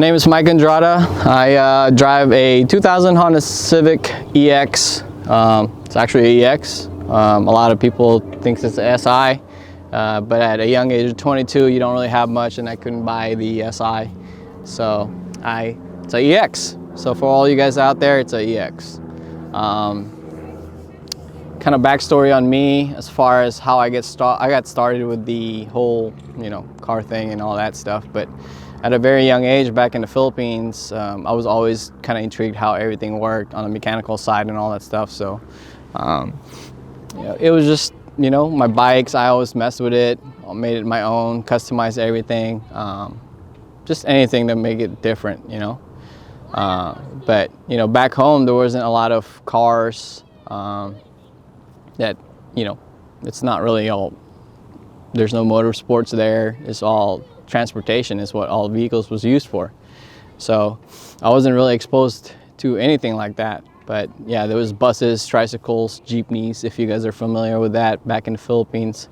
name is Mike Andrada. I drive a 2000 Honda Civic EX. It's actually an EX. A lot of people think it's an SI, but at a young age of 22, you don't really have much, and I couldn't buy the SI. So it's an EX. So for all you guys out there, it's an EX. Kind of backstory on me as far as how I got started with the whole, car thing and all that stuff. But at a very young age, back in the Philippines, I was always kind of intrigued how everything worked on the mechanical side and all that stuff. So it was just, my bikes, I always messed with it, made it my own, customized everything, just anything to make it different, But, back home, there wasn't a lot of cars that, it's not really all, there's no motorsports there. It's all transportation is what all vehicles was used for. So I wasn't really exposed to anything like that. But yeah, there was buses, tricycles, jeepneys, if you guys are familiar with that, back in the Philippines.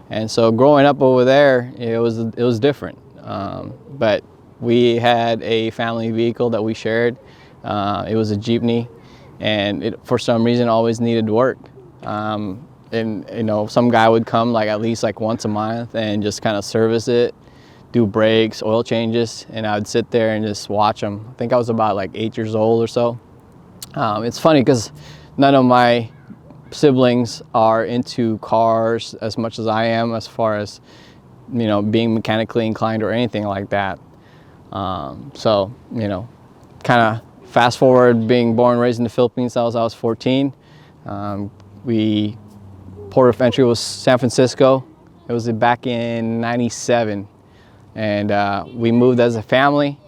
And so growing up over there, it was different. But we had a family vehicle that we shared. It was a jeepney, and it for some reason always needed work. And some guy would come at least once a month and just kind of service it, do brakes, oil changes, and I would sit there and just watch them. I think I was about 8 years old or so. It's funny because none of my siblings are into cars as much as I am, as far as being mechanically inclined or anything like that. So kind of fast forward, being born and raised in the Philippines, I was 14. Port of entry was San Francisco. It was back in '97, and we moved as a family,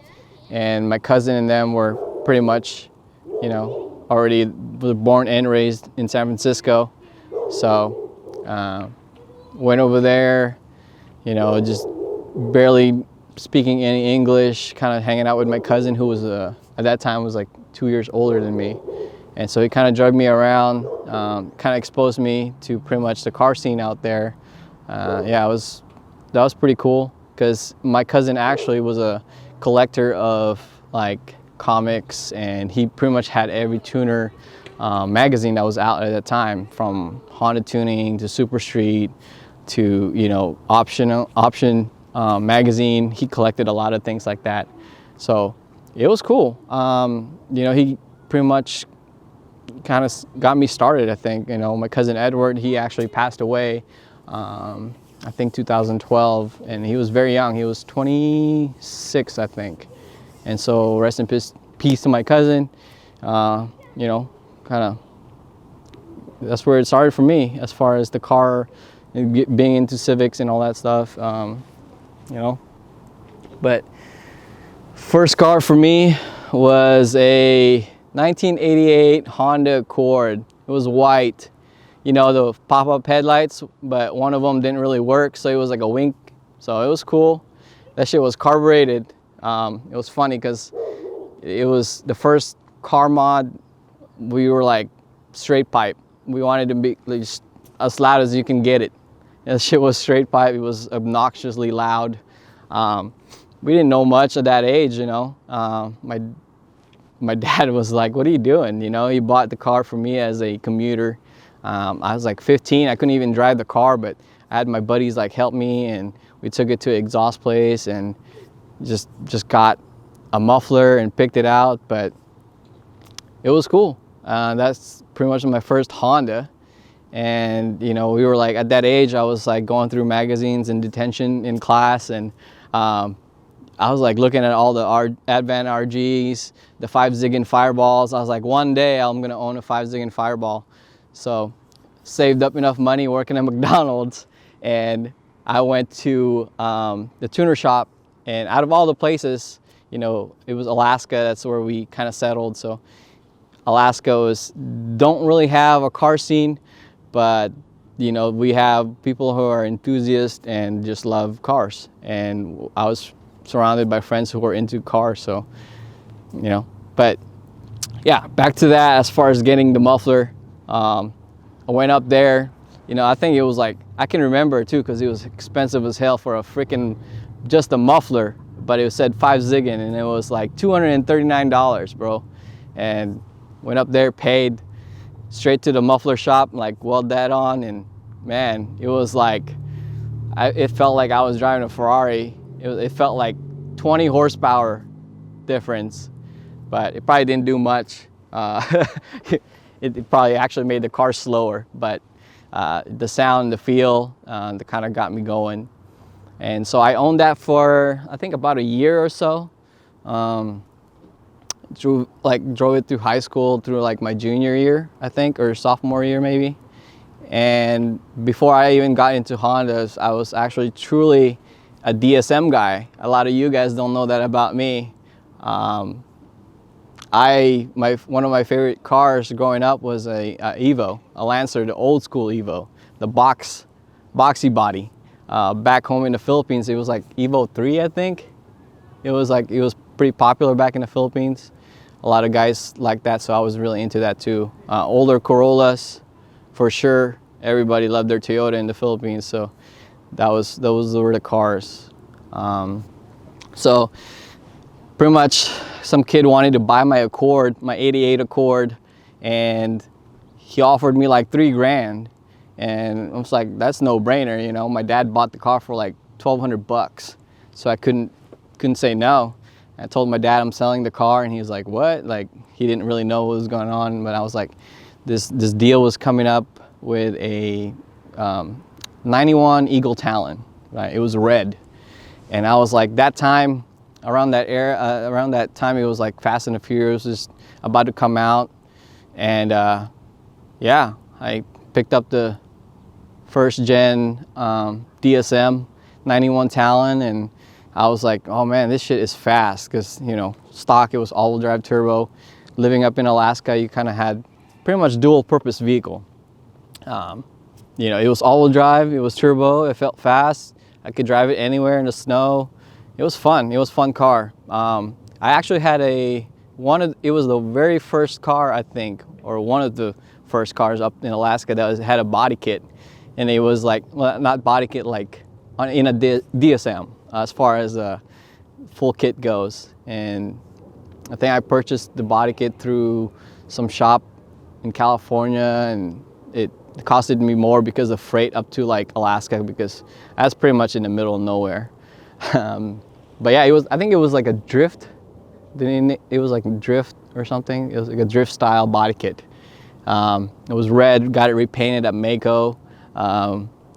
and my cousin and them were pretty much already were born and raised in San Francisco. So went over there, just barely speaking any English, kind of hanging out with my cousin, who was at that time was 2 years older than me. And so he kind of drug me around, kind of exposed me to pretty much the car scene out there. That was pretty cool, because my cousin actually was a collector of comics, and he pretty much had every tuner magazine that was out at that time, from Honda Tuning to Super Street to Option magazine. He collected a lot of things like that, so it was cool. He pretty much kind of got me started. I think my cousin Edward, he actually passed away I think 2012, and he was very young. He was 26, I think. And so rest in peace to my cousin. Kind of that's where it started for me, as far as the car and being into Civics and all that stuff. But first car for me was a 1988 Honda Accord. It was white, the pop-up headlights, but one of them didn't really work, so it was like a wink. So it was cool. That shit was carbureted. It was funny because it was the first car mod. We were straight pipe. We wanted to be as loud as you can get it. That shit was straight pipe. It was obnoxiously loud. We didn't know much at that age, My dad was like, "What are you doing?" He bought the car for me as a commuter. I was 15. I couldn't even drive the car, but I had my buddies help me, and we took it to an exhaust place and just got a muffler and picked it out. But it was cool. That's pretty much my first Honda. And we were at that age, I was going through magazines in detention in class, and I was looking at all the Advan RGs, the 5-Ziggin Fireballs. I was one day I'm gonna own a 5-Ziggin Fireball. So saved up enough money working at McDonald's, and I went to the tuner shop, and out of all the places, it was Alaska. That's where we kind of settled. So Alaska don't really have a car scene, but we have people who are enthusiasts and just love cars, and I was surrounded by friends who were into cars. So but yeah, back to that. As far as getting the muffler, I went up there. I think it was I can remember too, because it was expensive as hell for just a muffler. but it said 5 ziggin, and it was like $239, bro. And went up there, paid, straight to the muffler shop, like weld that on, and man, it was like, it felt like I was driving a Ferrari. It felt like 20 horsepower difference, but it probably didn't do much. It probably actually made the car slower, but the sound, the feel, that kind of got me going. And so I owned that for, I think, about a year or so. Drove it through high school, through like my junior year, I think, or sophomore year maybe. And before I even got into Hondas, I was actually truly a DSM guy. A lot of you guys don't know that about me. One of my favorite cars growing up was a Evo, a Lancer, the old school Evo, the boxy body. Back home in the Philippines, it was like Evo 3, I think. It was pretty popular back in the Philippines. A lot of guys like that, so I was really into that too. Older Corollas, for sure. Everybody loved their Toyota in the Philippines, so those were the cars. So pretty much some kid wanted to buy my Accord, my 88 Accord, and he offered me like $3,000. And I was like, that's no brainer, you know. My dad bought the car for like $1,200, so I couldn't say no. I told my dad I'm selling the car, and he was like, what? Like, he didn't really know what was going on, but I was like, this deal was coming up with a 91 Eagle Talon, right? It was red, and I was like, that time, around that time, it was like Fast and the Furious was about to come out, and yeah, I picked up the first gen DSM 91 Talon, and I was like, oh man, this shit is fast, because, you know, stock, it was all-wheel drive turbo. Living up in Alaska, you kind of had pretty much dual purpose vehicle. You know, it was all-wheel drive, it was turbo, it felt fast. I could drive it anywhere in the snow. It was fun. It was a fun car. I actually had it was the very first car, I think, or one of the first cars up in Alaska that had a body kit. And it was like, well, not body kit, like in a DSM, as far as a full kit goes. And I think I purchased the body kit through some shop in California, and it costed me more because of freight up to like Alaska, because that's pretty much in the middle of nowhere. But yeah, I think it was like a drift. It was like drift or something. It was like a drift style body kit. It was red, got it repainted at Mako.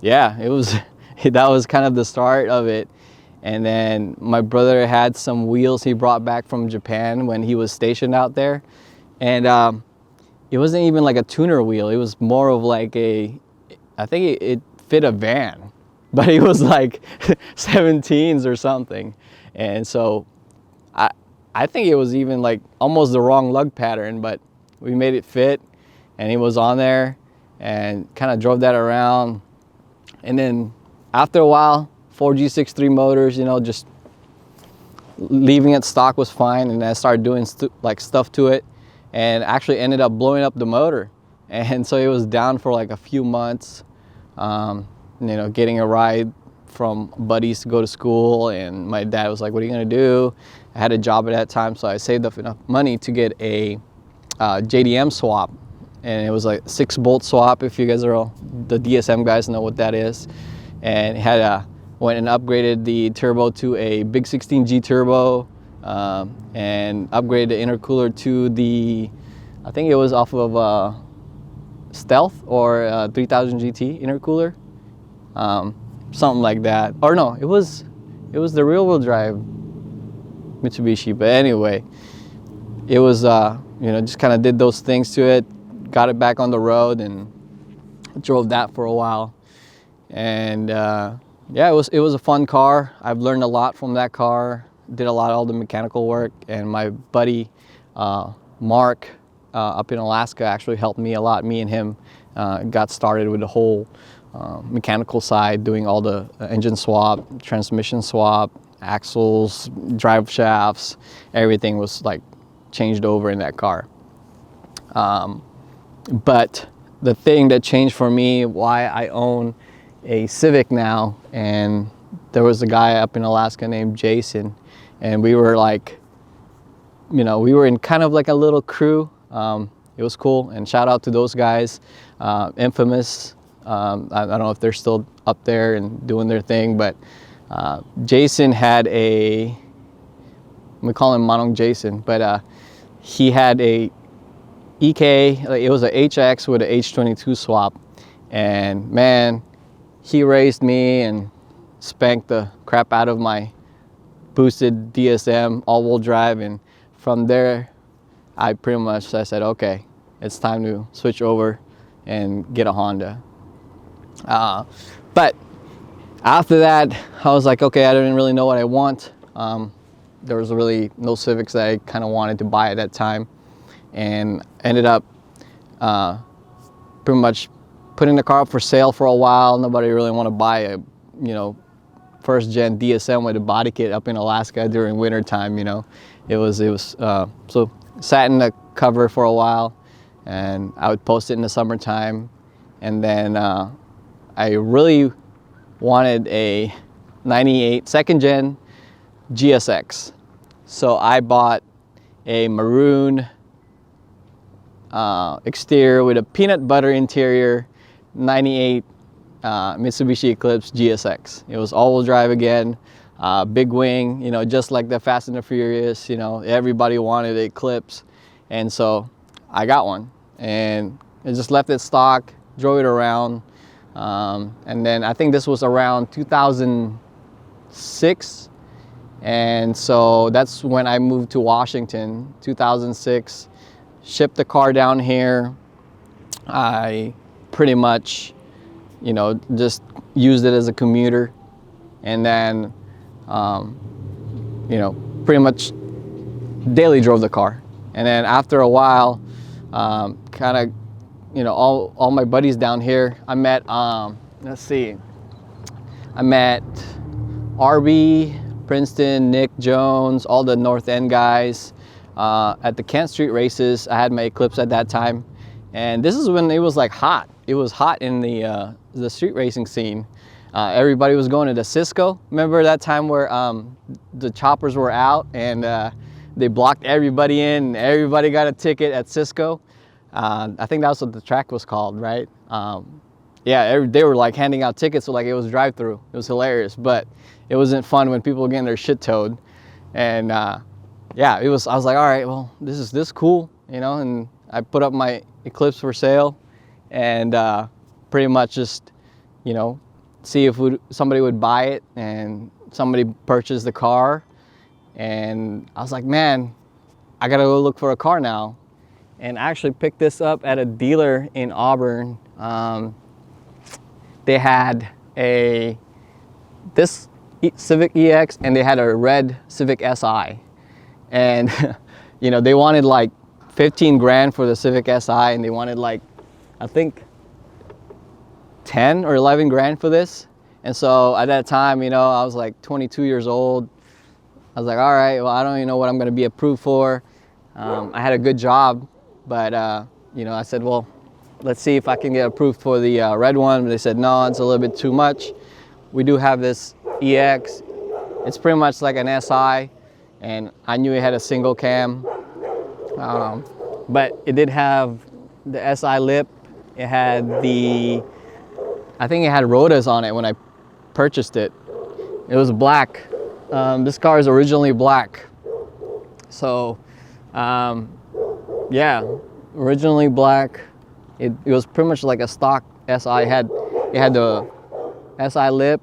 Yeah, it was, that was kind of the start of it. And then my brother had some wheels he brought back from Japan when he was stationed out there. And it wasn't even like a tuner wheel. It was more of like I think it fit a van, but it was like 17s or something. And so I think it was even like almost the wrong lug pattern, but we made it fit, and he was on there and kind of drove that around. And then after a while, 4G63 motors, you know, just leaving it stock was fine, and I started doing stuff to it, and actually ended up blowing up the motor. And so it was down for like a few months, you know, getting a ride from buddies to go to school, and my dad was like, what are you gonna do? I had a job at that time, so I saved up enough money to get a JDM swap, and it was like 6-bolt swap. If you guys are the DSM guys know what that is. And it had went and upgraded the turbo to a big 16G turbo, and upgraded the intercooler to the, I think it was off of Stealth or 3000 GT intercooler, something like that. Or no, it was the rear-wheel drive Mitsubishi. But anyway, it was you know, just kind of did those things to it, got it back on the road, and drove that for a while. And yeah, it was a fun car. I've learned a lot from that car. Did a lot of all the mechanical work, and my buddy Mark up in Alaska actually helped me a lot. Me and him got started with the whole mechanical side, doing all the engine swap, transmission swap, axles, drive shafts. Everything was like changed over in that car. But the thing that changed for me, why I own a Civic now, and there was a guy up in Alaska named Jason, and we were like, you know, we were in kind of like a little crew. It was cool, and shout out to those guys, Infamous. I don't know if they're still up there and doing their thing, but Jason had a, we call him Manong Jason, but he had a EK, like it was a HX with a H22 swap, and man, he raced me and spanked the crap out of my boosted DSM all-wheel drive, and from there I said, okay, it's time to switch over and get a Honda. But after that, I was like, okay, I didn't really know what I want. There was really no Civics that I kind of wanted to buy at that time, and ended up pretty much putting the car up for sale for a while. Nobody really wanted to buy a, you know, first gen DSM with a body kit up in Alaska during winter time. You know, it was so sat in the cover for a while, and I would post it in the summertime, and then I really wanted a 98 second gen GSX, so I bought a maroon exterior with a peanut butter interior 98 Mitsubishi Eclipse GSX. It was all-wheel drive again, big wing, you know, just like the Fast and the Furious. You know, everybody wanted Eclipse, and so I got one, and I just left it stock, drove it around, and then I think this was around 2006, and so that's when I moved to Washington, 2006. Shipped the car down here. I pretty much, you know, just used it as a commuter, and then, you know, pretty much daily drove the car. And then after a while, kind of, you know, all my buddies down here, I met, let's see, I met RB, Princeton, Nick Jones, all the North End guys. At the Kent Street races, I had my Eclipse at that time, and this is when it was like hot. It was hot in the street racing scene. Everybody was going to the Cisco. Remember that time where the choppers were out and they blocked everybody in, and everybody got a ticket at Cisco. I think that's what the track was called, right? Yeah, they were like handing out tickets, so like it was drive-through. It was hilarious, but it wasn't fun when people were getting their shit towed. And yeah, I was like, all right, well, this is cool, you know, and I put up my Eclipse for sale, and pretty much just, you know, see if somebody would buy it, and somebody purchased the car, and I was like, man, I gotta go look for a car now, and I actually picked this up at a dealer in Auburn. They had this Civic EX, and they had a red Civic Si. And you know, they wanted like 15 grand for the Civic Si, and they wanted like, I think 10 or 11 grand for this. And so at that time, you know, I was like 22 years old. I was like, all right, well, I don't even know what I'm going to be approved for. I had a good job, but you know, I said, well, let's see if I can get approved for the red one. But they said, no, it's a little bit too much. We do have this EX. It's pretty much like an Si. And I knew it had a single cam, but it did have the SI lip. It had I think it had Rotas on it when I purchased it. It was black. This car is originally black. So, yeah, originally black. It was pretty much like a stock SI. It had the SI lip,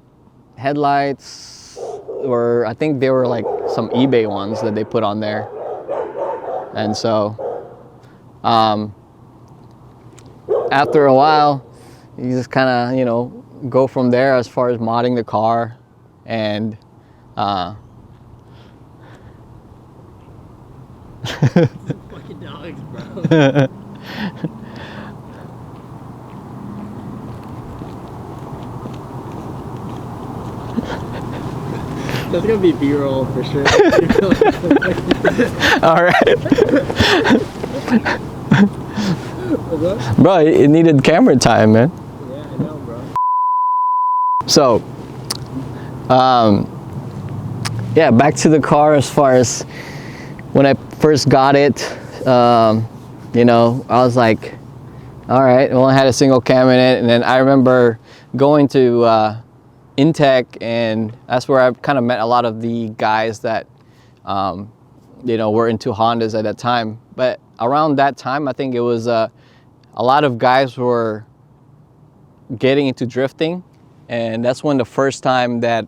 headlights. Or I think they were like some eBay ones that they put on there. And so after a while, you just kind of, you know, go from there as far as modding the car. And fucking dogs, bro. That's gonna be B-roll for sure. all right. Bro, it needed camera time, man. Yeah, I know, bro. So yeah, back to the car. As far as when I first got it, you know, I was like, all right, it only had a single cam in it. And then I remember going to Intech, and that's where I kind of met a lot of the guys that, you know, were into Hondas at that time. But around that time, I think it was a lot of guys were getting into drifting, and that's when the first time that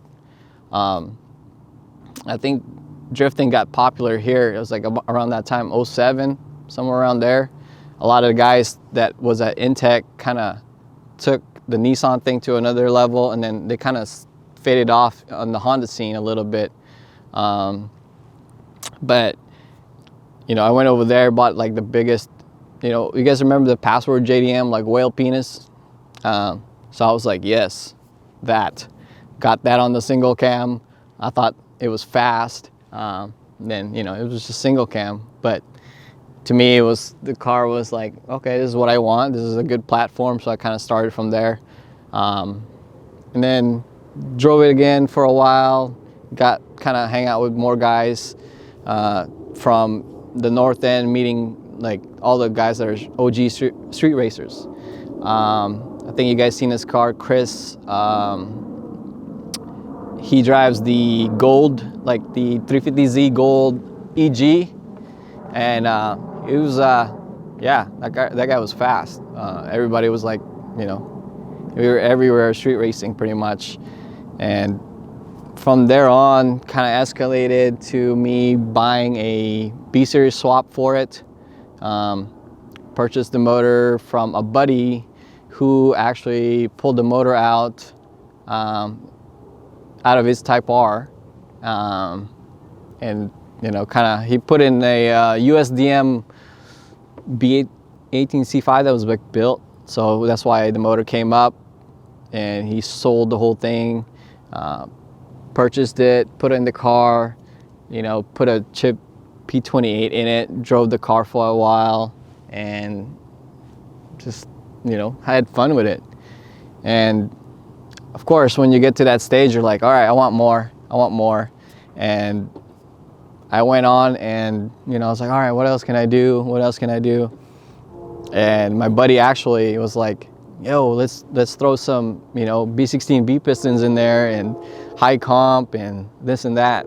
I think drifting got popular here. It was like around that time, 07, somewhere around there. A lot of the guys that was at Intech kind of took the Nissan thing to another level, and then they kind of faded off on the Honda scene a little bit. But, you know, I went over there, bought like the biggest, you know, you guys remember the Password JDM, like whale penis? So I was like, yes, that. Got that on the single cam. I thought it was fast. Then, you know, it was just single cam. But to me, the car was like, okay, this is what I want. This is a good platform. So I kind of started from there. And then drove it again for a while. Got kind of hang out with more guys from the north end, meeting like all the guys that are OG street racers. I think you guys seen this car, Chris. He drives the gold, like the 350Z gold EG, and it was, yeah, that guy was fast. Everybody was like, you know, we were everywhere street racing pretty much, and from there on, kind of escalated to me buying a B-Series swap for it. Purchased the motor from a buddy who actually pulled the motor out of his Type R, and you know, kind of he put in a USDM B18C5 that was like built, so that's why the motor came up, and he sold the whole thing, purchased it, put it in the car, you know, put a chip P28 in it, drove the car for a while, and just, you know, had fun with it. And of course, when you get to that stage, you're like, all right, I want more. And I went on, and, you know, I was like, all right, what else can I do? And my buddy actually was like, yo, let's throw some, you know, B16B pistons in there and high comp and this and that.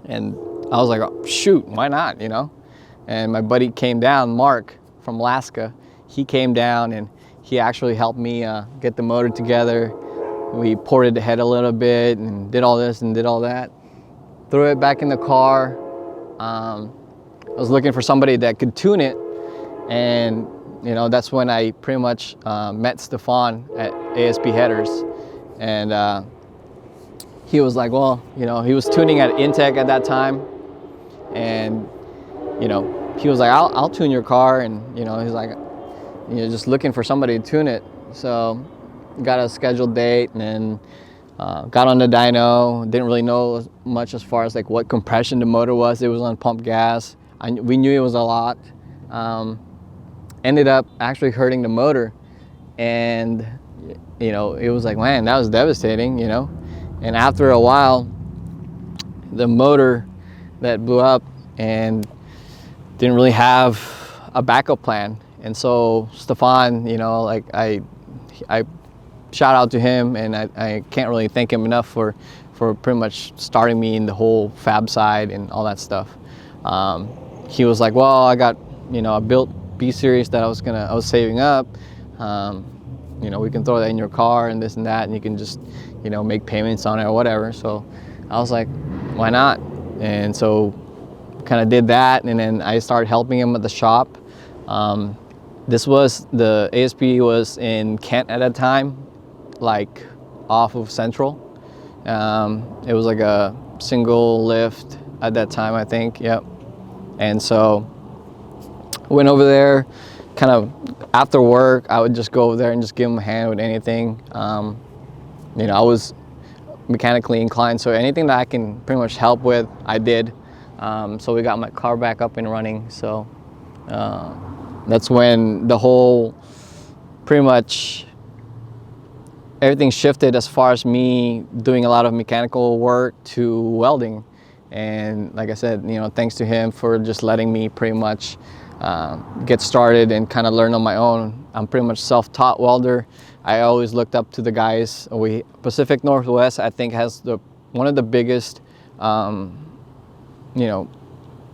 And I was like, oh, shoot, why not, you know? And my buddy came down, Mark from Alaska. He came down, and he actually helped me get the motor together. We ported the head a little bit and did all this and did all that. Threw it back in the car. I was looking for somebody that could tune it, and you know, that's when I pretty much met Stefan at ASP Headers, and he was like, well, you know, he was tuning at Intech at that time, and you know, he was like, I'll tune your car, and you know, he's like, you know, just looking for somebody to tune it. So got a scheduled date, and then got on the dyno. Didn't really know much as far as like what compression the motor was. It was on pump gas. We knew it was a lot. Ended up actually hurting the motor, and you know, it was like, man, that was devastating, you know. And after a while, the motor that blew up and didn't really have a backup plan. And so Stefan, you know, like I shout out to him, and I can't really thank him enough for pretty much starting me in the whole fab side and all that stuff. He was like, well, I got, you know, I built B-Series that I was saving up. You know, we can throw that in your car and this and that, and you can just, you know, make payments on it or whatever. So I was like, why not? And so kind of did that, and then I started helping him at the shop. The ASP was in Kent at that time, like off of Central. It was like a single lift at that time, I think, yep. And so went over there, kind of after work, I would just go over there and just give him a hand with anything. You know, I was mechanically inclined, so anything that I can pretty much help with, I did. So we got my car back up and running. So that's when the whole, pretty much everything shifted as far as me doing a lot of mechanical work to welding. And like I said, thanks to him for just letting me pretty much get started and kind of learn on my own. I'm pretty much self-taught welder. I always looked up to the guys. Pacific Northwest, I think, has one of the biggest,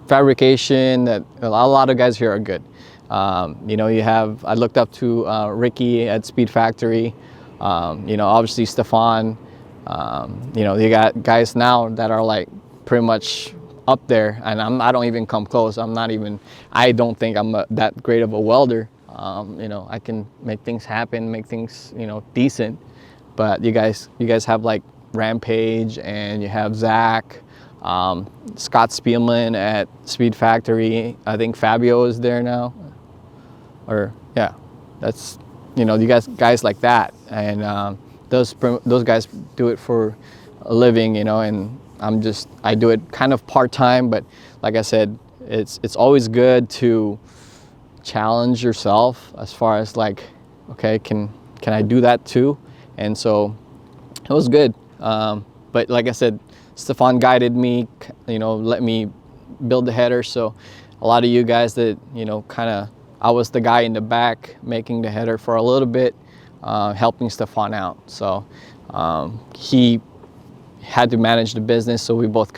fabrication that a lot of guys here are good. I looked up to Ricky at Speed Factory. Obviously Stefan. You got guys now that are like pretty much up there, and I don't even come close. I don't think I'm that great of a welder. I can make things happen, make things, decent. But you guys have like Rampage, and you have Zach, Scott Spielman at Speed Factory. I think Fabio is there now. Or yeah, that's, you guys like that. And those guys do it for a living, and I do it kind of part-time. But like I said, it's always good to challenge yourself as far as like, okay, can I do that too? And so it was good. But like I said, Stefan guided me, let me build the header. So a lot of you guys that, I was the guy in the back making the header for a little bit, helping Stefan out. So he had to manage the business, so we both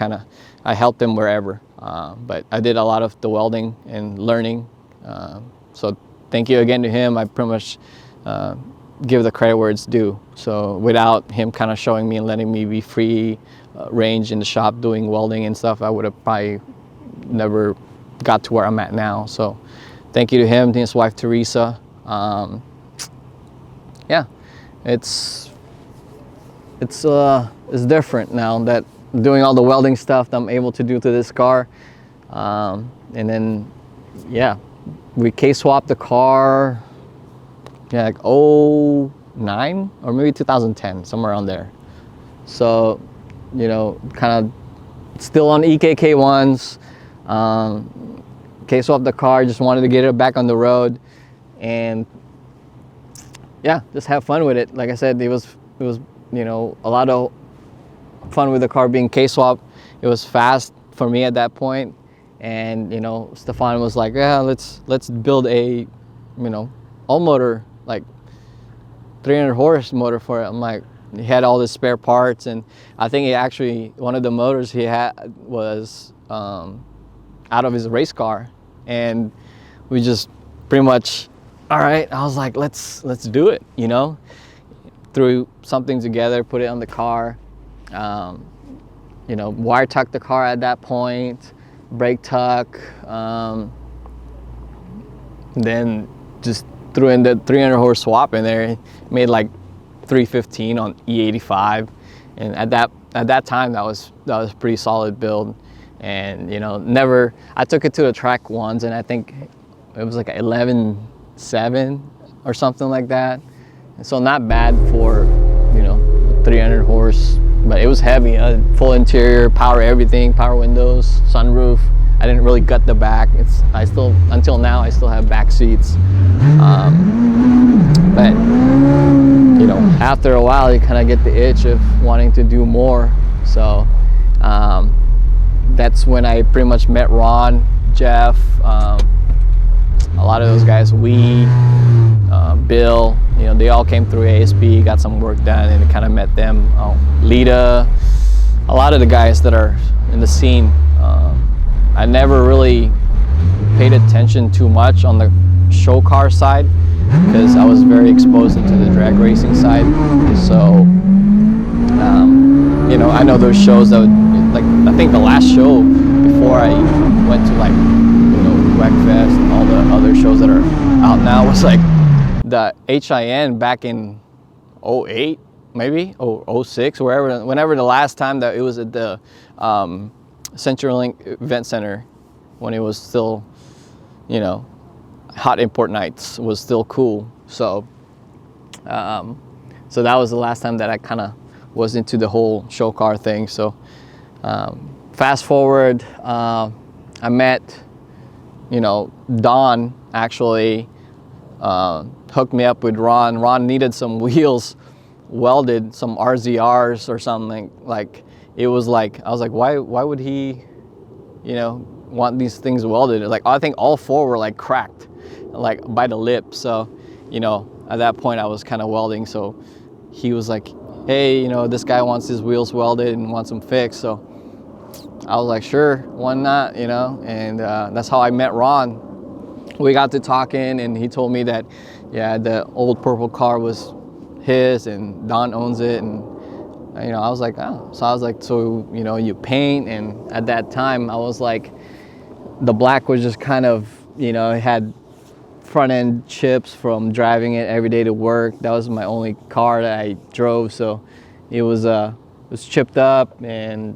I helped him wherever. But I did a lot of the welding and learning. So thank you again to him. I pretty much give the credit where it's due. So without him kind of showing me and letting me be free range in the shop doing welding and stuff, I would have probably never got to where I'm at now. So thank you to him, to his wife Teresa. Yeah, it's different now that doing all the welding stuff that I'm able to do to this car. And then yeah, we K-swapped the car, yeah, like 09 or maybe 2010, somewhere around there. So, kind of still on EKK ones. K-swapped the car, just wanted to get it back on the road, and yeah, just have fun with it. Like I said, it was a lot of fun with the car being K-swap. It was fast for me at that point. And Stefan was like, yeah, let's build a all motor, like 300 horse motor for it. I'm like, he had all the spare parts, and I think one of the motors he had was out of his race car, and we just pretty much, all right, I was like, let's do it, threw something together, put it on the car, wire tucked the car at that point, brake tuck, then just threw in the 300 horse swap in there, made like 315 on E85, and at that time that was a pretty solid build. And I took it to the track once, and I think it was like 11.7 or something like that, and so not bad for 300 horse, but it was heavy. Full interior, power everything, power windows, sunroof. I didn't really gut the back. Until now I still have back seats, but after a while you kind of get the itch of wanting to do more. So that's when I pretty much met Ron, Jeff, a lot of those guys, Bill, they all came through ASP, got some work done, and kind of met them. Lita, a lot of the guys that are in the scene. I never really paid attention too much on the show car side because I was very exposed into the drag racing side. So, I know those shows that I think the last show before I went to WECFest and all the other shows that are out now was like the HIN back in 08, maybe, or 06, whenever the last time that it was at the CenturyLink Event Center, when it was still, hot import nights was still cool. So, so that was the last time that I kind of was into the whole show car thing. So, fast forward, I met, Don actually hooked me up with Ron. Ron needed some wheels welded some RZRs or something. Like it was like, I was like, why would he, you know, want these things welded? Like I think all four were like cracked, like by the lip. So, you know, at that point I was kind of welding. So he was like, hey, you know, this guy wants his wheels welded and wants them fixed. So I was like, sure, why not, you know? And that's how I met Ron. We got to talking, and he told me that, yeah, the old purple car was his, and Don owns it. And you know, I was like, oh. So I was like, so, you know, you paint? And at that time, I was like, the black was just kind of, you know, it had front end chips from driving it every day to work. That was my only car that I drove, so it was chipped up, and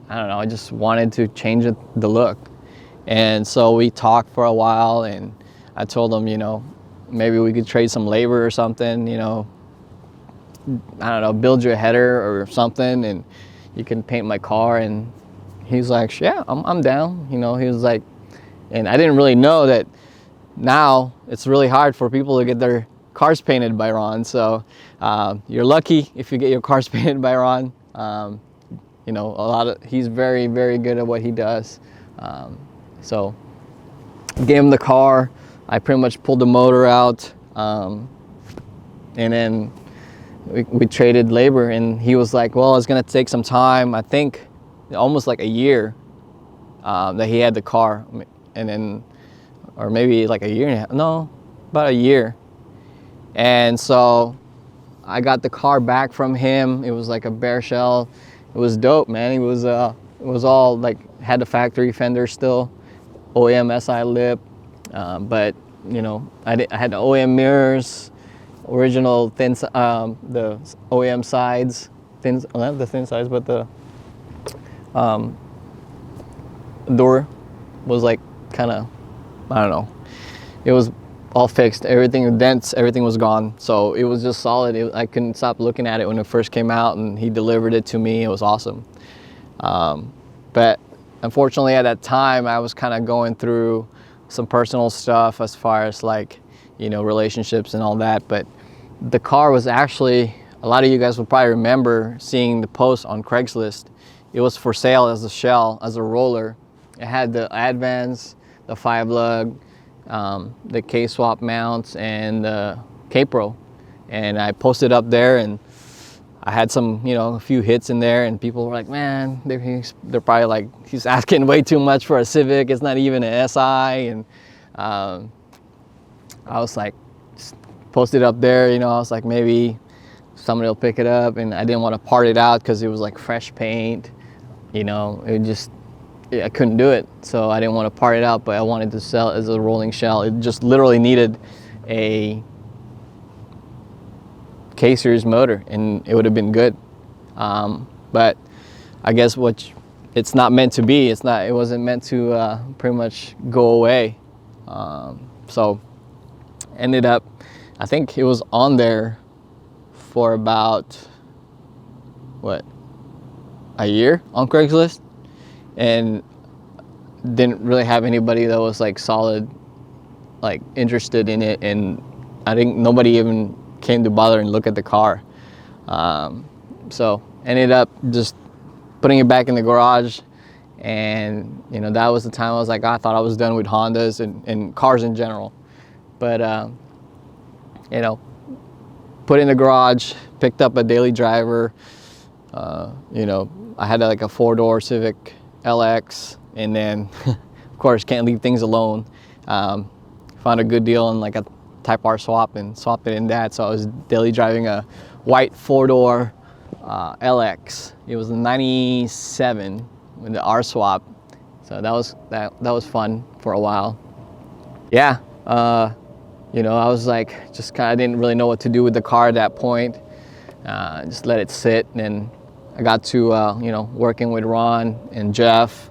I don't know, I just wanted to change the look. And so we talked for a while, and I told him, you know, maybe we could trade some labor or something, you know, I don't know, build you a header or something, and you can paint my car. And he's like, yeah, I'm down, you know. He was like, and I didn't really know that now it's really hard for people to get their cars painted by Ron. So you're lucky if you get your cars painted by Ron. You know, he's very, very good at what he does. So gave him the car. I pretty much pulled the motor out, and then we traded labor. And he was like, well, it's gonna take some time. I think almost like a year that he had the car, and then, or maybe like a year and a half. No, about a year. And so I got the car back from him. It was like a bare shell. It was dope, man. It was all like, had the factory fender still, OEM SI lip, but you know, I had the OEM mirrors, original thin, the OEM sides, thin, not the thin sides, but the door was like kind of, I don't know. It was all fixed. Everything, the dents, everything was gone. So it was just solid. I couldn't stop looking at it when it first came out, and he delivered it to me. It was awesome. But unfortunately at that time, I was kind of going through some personal stuff as far as like, you know, relationships and all that. But the car was actually, a lot of you guys will probably remember seeing the post on Craigslist. It was for sale as a shell, as a roller. It had the Advance, the 5-lug, the K-swap mounts, and the K-Pro. And I posted up there, and I had some, you know, a few hits in there, and people were like, man, they're probably like, he's asking way too much for a Civic. It's not even an SI. And I was like, just posted up there, you know, I was like, maybe somebody will pick it up. And I didn't want to part it out because it was like fresh paint, you know, I couldn't do it. So I didn't want to part it out, but I wanted to sell it as a rolling shell. It just literally needed a K-series motor, and it would have been good. But I guess it's not meant to be. It wasn't meant to pretty much go away. So ended up, I think it was on there for about, what, a year on Craigslist, and didn't really have anybody that was like solid, like interested in it. And I think nobody even came to bother and look at the car. So ended up just putting it back in the garage. And you know, that was the time I was like, I thought I was done with Hondas and cars in general. But you know, put it in the garage, picked up a daily driver. You know, I had like a 4-door Civic LX, and then of course can't leave things alone. Found a good deal on like a Type R swap and swapped it in that. So I was daily driving a white 4-door LX. It was a 97 with the R swap. So that was fun for a while. Yeah, you know, I was like, just kind of didn't really know what to do with the car at that point. Just let it sit, and then I got to you know, working with Ron and Jeff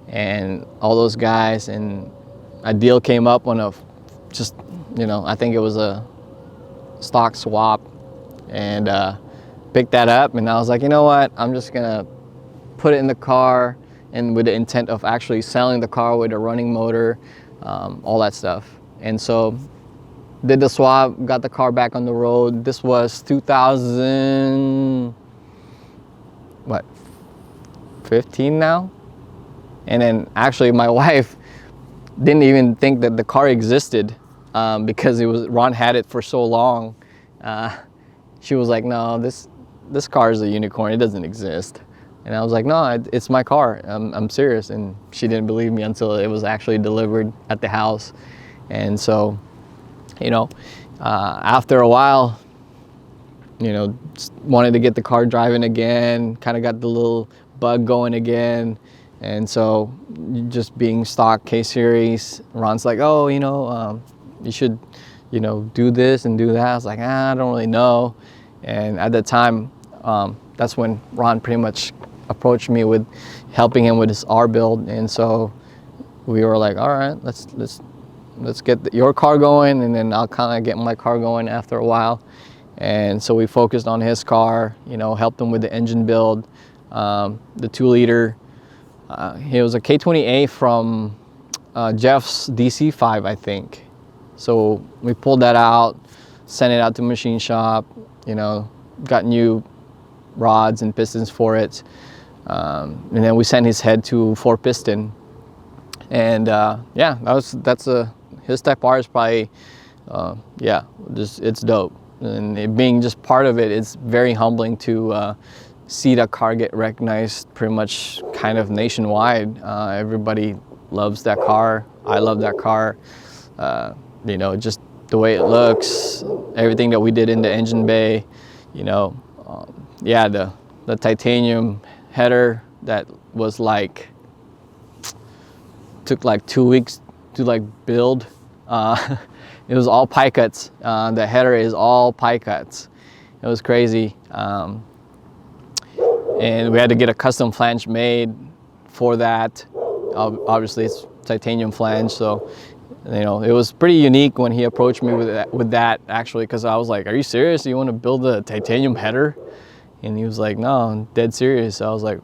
and all those guys, and a deal came up on just, you know, I think it was a stock swap, and picked that up. And I was like, you know what, I'm just gonna put it in the car, and with the intent of actually selling the car with a running motor, all that stuff. And so did the swap, got the car back on the road. This was 2000, what, 15 now? And then actually my wife didn't even think that the car existed because Ron had it for so long. She was like, no, this car is a unicorn, it doesn't exist. And I was like, no, it's my car, I'm serious. And she didn't believe me until it was actually delivered at the house. And so, you know, after a while, you know, wanted to get the car driving again, kind of got the little bug going again. And so just being stock K-Series, Ron's like, oh, you know, you should, you know, do this and do that. I was like, I don't really know. And at the time, that's when Ron pretty much approached me with helping him with his R build. And so we were like, all right, let's get your car going, and then I'll kind of get my car going after a while. And so we focused on his car, you know, helped him with the engine build, the 2-liter. It was a K20A from Jeff's DC5, I think. So we pulled that out, sent it out to machine shop, you know, got new rods and pistons for it. And then we sent his head to 4-piston. And yeah, his Type R is probably, yeah, it's dope. And it being just part of it, it's very humbling to see that car get recognized pretty much kind of nationwide. Everybody loves that car. I love that car. You know, just the way it looks, everything that we did in the engine bay, you know, yeah, the titanium header that was like, took like 2 weeks to like build. It was all pie cuts. The header is all pie cuts. It was crazy. And we had to get a custom flange made for that. Obviously it's titanium flange, so you know, it was pretty unique when he approached me with that actually, because I was like, are you serious? You want to build a titanium header? And he was like, no, I'm dead serious. So I was like,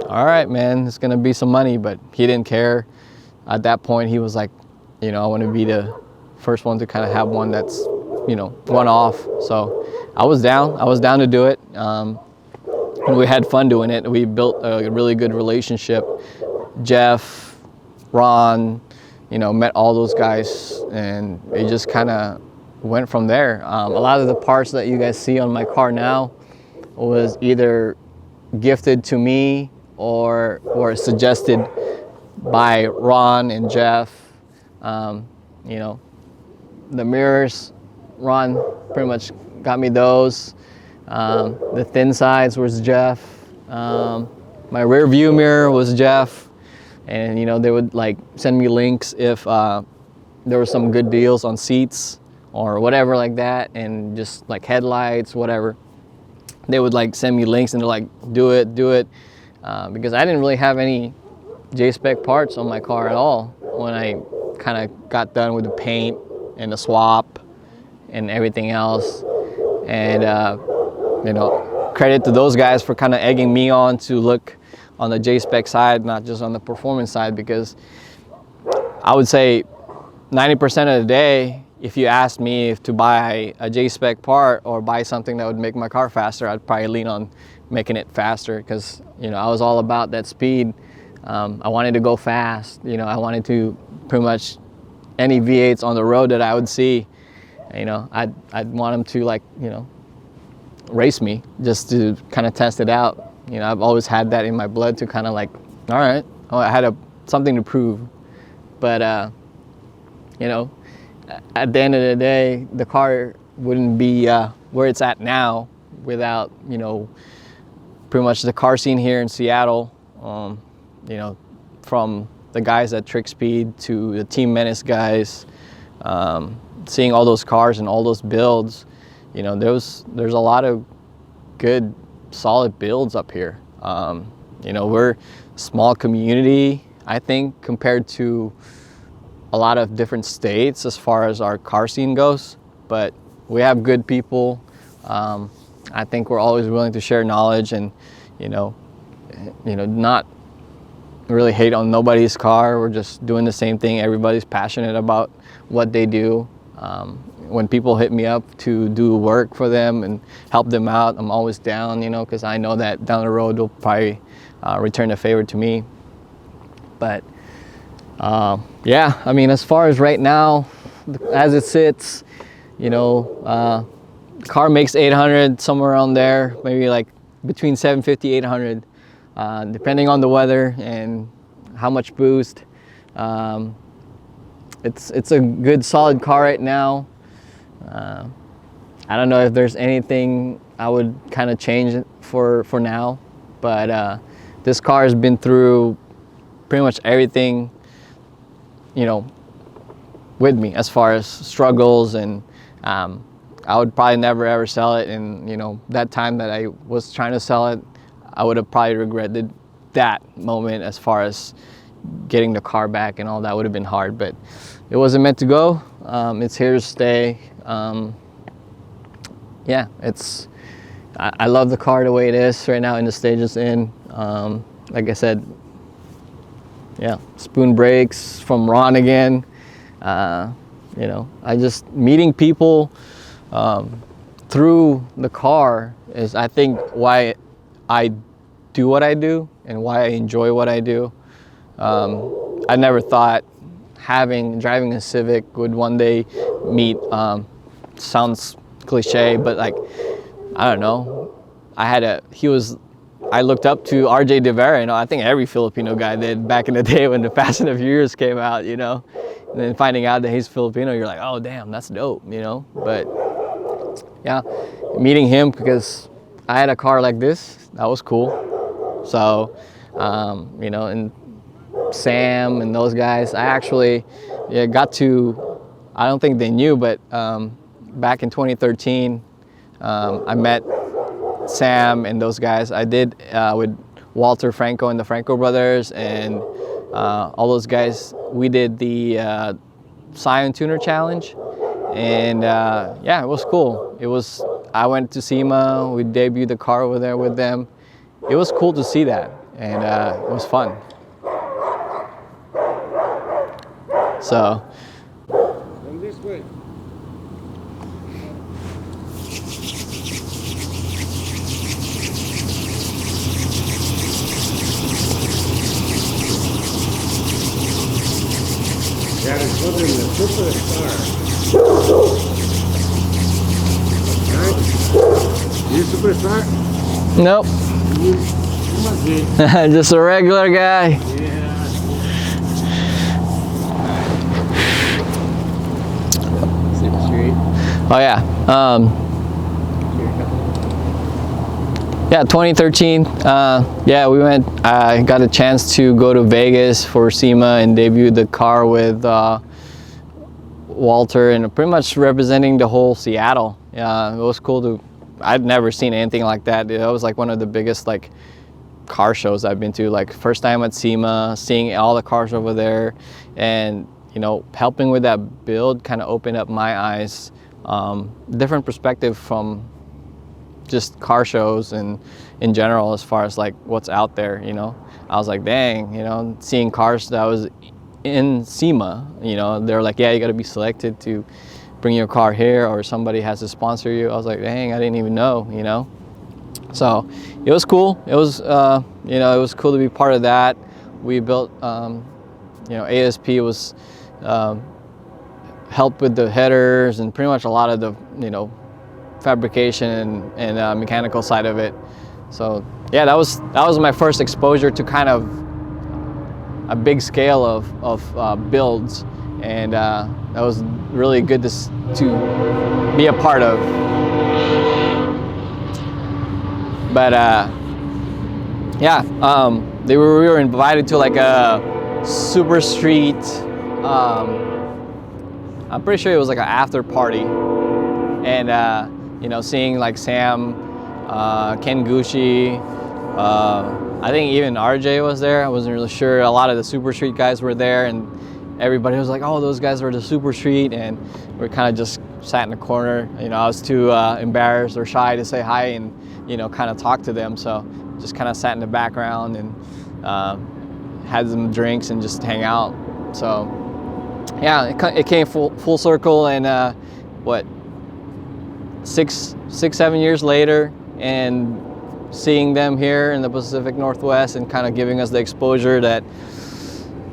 all right, man, it's gonna be some money. But he didn't care. At that point, he was like, you know, I want to be the first one to kind of have one that's, you know, one-off. So I was down to do it. And we had fun doing it. We built a really good relationship. Jeff, Ron, you know, met all those guys, and it just kind of went from there. A lot of the parts that you guys see on my car now was either gifted to me or suggested by Ron and Jeff. You know, the mirrors, Ron pretty much got me those. The thin sides was Jeff. My rear view mirror was Jeff. And you know, they would like send me links if there were some good deals on seats or whatever like that, and just like headlights, whatever. They would like send me links and they're like, do it, because I didn't really have any J-spec parts on my car at all when I kind of got done with the paint and the swap and everything else. And you know, credit to those guys for kind of egging me on to look on the J-spec side, not just on the performance side, because I would say 90% of the day, if you asked me if to buy a J-spec part or buy something that would make my car faster, I'd probably lean on making it faster, because you know, I was all about that speed. I wanted to go fast. You know, I wanted to pretty much any V8s on the road that I would see, you know, I'd want them to, like, you know, race me just to kind of test it out. You know, I've always had that in my blood to kind of like, all right, I had something to prove. But you know, at the end of the day, the car wouldn't be where it's at now without, you know, pretty much the car scene here in Seattle. You know, from the guys at Trick Speed to the Team Menace guys, seeing all those cars and all those builds, you know, there's a lot of good, solid builds up here. You know, we're a small community, I think, compared to a lot of different states as far as our car scene goes, but we have good people. I think we're always willing to share knowledge and, you know, not really hate on nobody's car. We're just doing the same thing. Everybody's passionate about what they do. When people hit me up to do work for them and help them out, I'm always down, you know, because I know that down the road they'll probably return a favor to me. But yeah, I mean, as far as right now, as it sits, you know, the car makes 800, somewhere around there, maybe like between 750, 800, depending on the weather and how much boost. It's a good solid car right now. I don't know if there's anything I would kind of change it for now, but this car has been through pretty much everything, you know, with me as far as struggles, and I would probably never ever sell it. And you know, that time that I was trying to sell it, I would have probably regretted that moment as far as getting the car back, and all that would have been hard, but it wasn't meant to go. It's here to stay. Yeah, I love the car the way it is right now in the stage it's in. Like I said, yeah, spoon brakes from Ron again. You know, I just meeting people through the car is, I think, why I do what I do and why I enjoy what I do. I never thought driving a Civic would one day meet, sounds cliche, but like, I don't know, I looked up to RJ De Vera, you know, I think every Filipino guy did back in the day when the Fast and the Furious came out, you know, and then finding out that he's Filipino, you're like, oh damn, that's dope, you know. But yeah, meeting him, because I had a car like this, that was cool. So, you know, and Sam and those guys, I actually got to, I don't think they knew, but back in 2013, I met Sam and those guys. I did with Walter Franco and the Franco brothers and all those guys. We did the Scion Tuner Challenge, and yeah, it was cool. I went to SEMA, we debuted the car over there with them. It was cool to see that, and it was fun. So. Come this way. Yeah, it's something the superstar. Right? You superstar? Nope. You must be. Just a regular guy. Yeah. Civic Street. Oh yeah. Yeah, 2013. Yeah, we went. I got a chance to go to Vegas for SEMA and debut the car with Walter, and pretty much representing the whole Seattle. Yeah, it was cool to. I'd never seen anything like that. It was like one of the biggest like car shows I've been to. Like first time at SEMA, seeing all the cars over there, and you know, helping with that build kind of opened up my eyes. Different perspective from just car shows and in general, as far as like what's out there, you know. I was like, dang, you know, seeing cars that was in SEMA, you know, they're like, yeah, you got to be selected to bring your car here, or somebody has to sponsor you. I was like, dang, I didn't even know, you know. So it was cool. It was, you know, it was cool to be part of that. We built, you know, ASP was helped with the headers and pretty much a lot of the, you know, fabrication and mechanical side of it. So yeah, that was my first exposure to kind of a big scale of builds, and that was really good to be a part of. But yeah, we were invited to like a super street. I'm pretty sure it was like an after party, and you know, seeing like Sam, Ken Gucci, I think even RJ was there. I wasn't really sure. A lot of the Super Street guys were there, and everybody was like, "Oh, those guys are the Super Street," and we kind of just sat in the corner. You know, I was too embarrassed or shy to say hi and, you know, kind of talk to them. So just kind of sat in the background and had some drinks and just hang out. So yeah, it came full circle, and what, 7 years later, and seeing them here in the Pacific Northwest and kind of giving us the exposure that,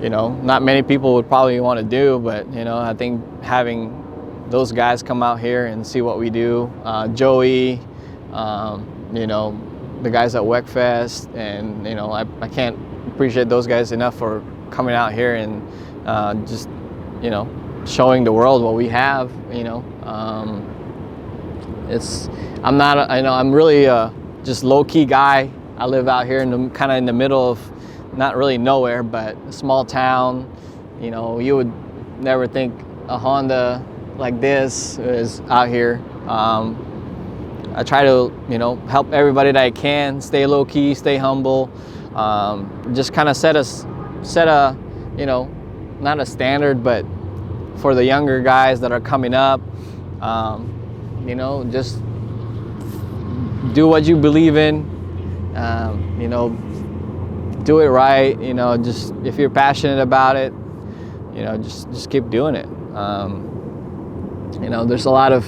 you know, not many people would probably want to do, but, you know, I think having those guys come out here and see what we do, Joey, you know, the guys at WECFest, and, you know, I can't appreciate those guys enough for coming out here and just, you know, showing the world what we have, you know. I'm really just low-key guy. I live out here kind of in the middle of not really nowhere, but a small town. You know, you would never think a Honda like this is out here. I try to, you know, help everybody that I can, stay low-key, stay humble, just kind of set a, you know, not a standard, but for the younger guys that are coming up, you know, just do what you believe in, you know, do it right, you know, just if you're passionate about it, you know, just keep doing it. You know, there's a lot of,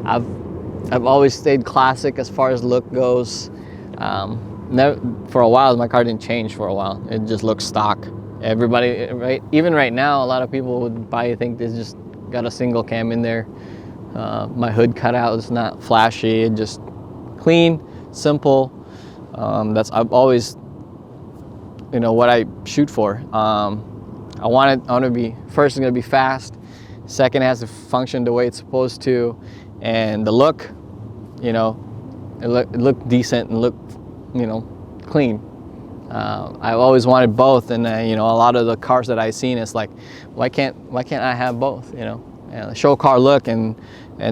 I've always stayed classic as far as look goes. For a while, my car didn't change for a while. It just looks stock. Everybody, right? Even right now, a lot of people would probably think this just got a single cam in there. My hood cutout is not flashy. It just clean, simple. I've always, you know, what I shoot for. I want to be, first, it's going to be fast. Second, it has to function the way it's supposed to. And the look, you know, it look decent and look, you know, clean. I've always wanted both, and you know, a lot of the cars that I've seen, it's like, why can't I have both? You know, show car look and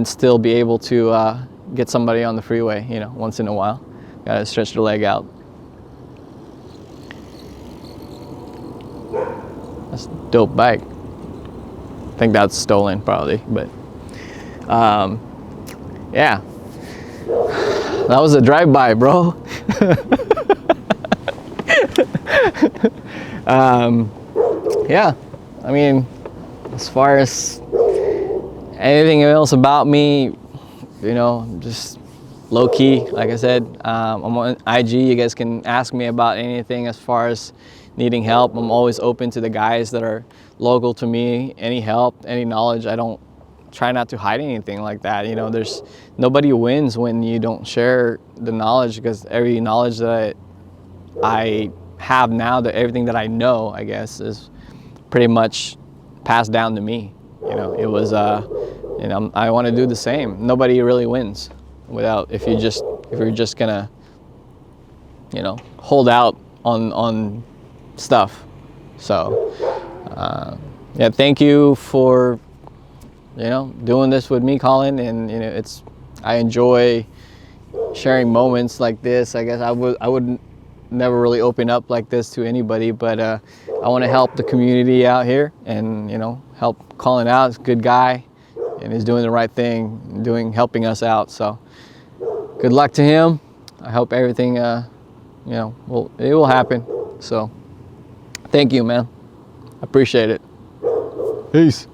still be able to get somebody on the freeway. You know, once in a while, gotta stretch the leg out. That's a dope bike. I think that's stolen probably, but yeah, that was a drive-by, bro. Yeah, I mean, as far as anything else about me, you know, just low-key, like I said. I'm on IG. You guys can ask me about anything as far as needing help. I'm always open to the guys that are local to me. Any help, any knowledge. I don't try not to hide anything like that. You know, nobody wins when you don't share the knowledge, because every knowledge that I have now, that everything that I know, I guess, is pretty much passed down to me. You know, it was, you know, I want to do the same. Nobody really wins if you're just gonna, you know, hold out on stuff. So, yeah, thank you for, you know, doing this with me, Colin. And you know, I enjoy sharing moments like this. I guess I would never really open up like this to anybody, but I want to help the community out here, and you know, help Colin out. He's a good guy, and he's doing the right thing, helping us out. So good luck to him. I hope everything, you know, it will happen. So thank you, man. I appreciate it. Peace.